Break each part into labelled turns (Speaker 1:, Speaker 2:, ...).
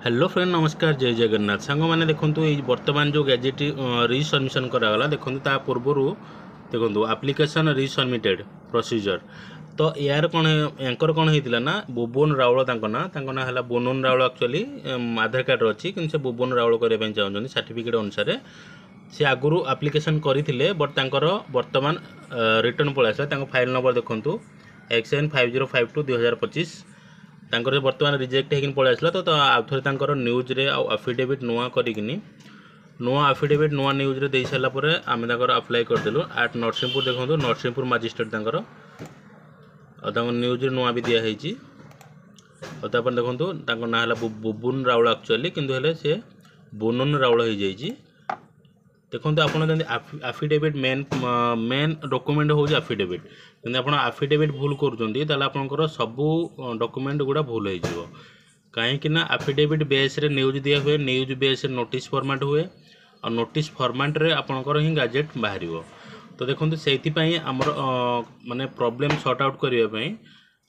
Speaker 1: hello friend नमस्कार जय जगन्नाथ सांग मैंने देखूँ ये बर्तमान जो गैजेट रिसबमिशन करागला देखो ता पूर्वर देखो आप्लिकेसन रिसबमिटेड प्रोसीजर तो यार कौन एंकर कौन होता ना बुबन राउल ना है बुनन राउल एक्चुअली आधार कार्ड अच्छी कि बुबन राउल करने चाहते सर्टिफिकेट अनुसार से आगुरी आप्लिकेसन करते बट बर्तमान रिटर्न पलैसा फाइल नंबर देखूँ XN5052/2025 तांकर बर्तमान रिजेक्ट होकर पलि आसला तो आउ थे न्यूज रे आफिडेविट नुआ करिकिनी नुआ आफिडेविट नुआ न्यूज रे दे सारापर आम अप्लाई करदेलु आट नरसिंहपुर देखो नरसिंहपुर मजिस्ट्रेट न्यूज रे नुआ भी दिखाई और देखो ना है बुबुन राउल एक्चुअली किंतु सी बुनन राउल हो जाइए देखो आप आफिडेविट मेन डॉक्यूमेंट हूँ आफिडेविट कि आप आफिडेविट भूल कर सबू डॉक्यूमेंट गुड़ा भूल हो कहीं आफिडेविट बेस रे न्यूज दिया हुए न्यूज बेस नोटिस फॉर्मेट हुए और नोटिस फॉर्मेट रे आपंकर ही गैजेट बाहर तो देखो से आमर माने प्रॉब्लम सॉर्ट आउट करने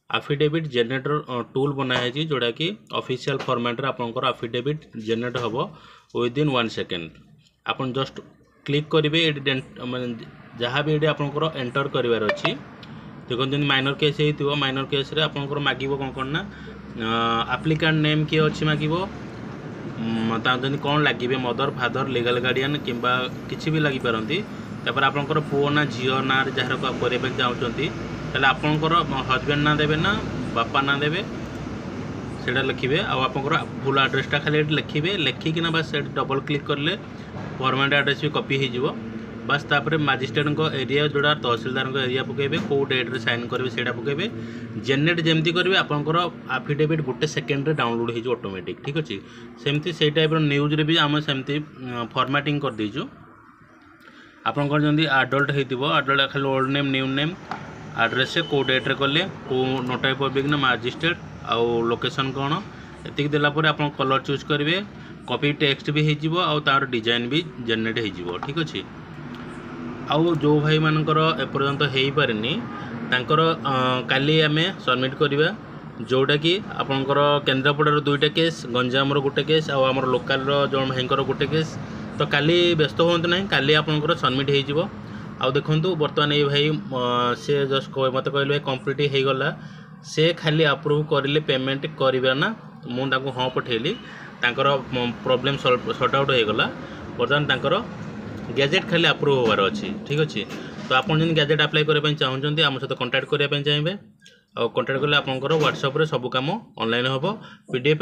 Speaker 1: आफिडेविट जेनेरेटर टूल बनाई जोड़ा कि ऑफिशियल फॉर्मेट रे आपंकर आफिडेविट जेनेरेट हम विदिन 1 सेकेंड आपन जस्ट क्लिक करेंगे जहाँ भी आपंकर एंटर करार अच्छी देखो जब माइनर केस हो माइनर केस रे आपंकर मागिबो कौन कौन ना एप्लिकेंट नेम किए अच्छी मागिबो कौन लगे मदर फादर लीगल गार्डियन किंबा किसी भी लगी पारती तापर आपंकर पुओ ना झील ना जार करने चाहते आपंकर हजबैंड ना देवे ना बापा ना देवे सेटा लिखे आपंकर फुल आड्रेसटा खाली लिखे लिखिकिना बस डबल क्लिक करले परमानेंट आड्रेस भी कॉपी हो बस तापर मजिस्ट्रेट एरिया जोड़ा तहसिलदार एरिया पकेबे कौ डेट्रे साइन करेंगे से पकेबे जेनेट जमती करेंगे आपंकर आफिडेविट गोटे सेकेंड रे डाउनलोड हो ऑटोमेटिक ठीक अच्छे सेमती से टाइप न्यूज रे भी आम सेमती फॉर्मेटिंग कर दीचु आपंकर जमी आडल्ट हो आडल्ट खाली old name new name address कौ डेट्रे कले कौ नोटारी पब्लिक ना मजिस्ट्रेट आउ लोकेशन कौन एति देलापर आप कलर चूज करेंगे कॉपी टेक्स्ट भी हो तार डिजाइन भी जेनेरेट हो ठीक अच्छे आउ जो भाई मानकर एपर्यंत हो पारे तांकर काली आमे सबमिट करवा जोटा कि आपंकर केन्द्रापड़ार 2टा केस गंजाम गोटे केस आमर लोकाल जो भाई गोटे केस तो काली व्यस्त हूँ ना काली आपंकर सबमिट हो देखो बर्तमान ये भाई से जस्ट मत कहले कंप्लीट हो गला से खाली अप्रूव करें पेमेंट करवा ना मुझे हाँ पठेली प्रॉब्लम सॉर्ट आउट हो गला बर्तमान गैजेट खाली अप्रूव होवार अच्छी ठीक अच्छे तो आप गैजेट अप्लाई करने चाहते आम सहित कंटाक्ट करने चाहिए और कंटाक्ट कले आप व्हाट्सएप रे सब कम ऑनलाइन हम पीडीएफ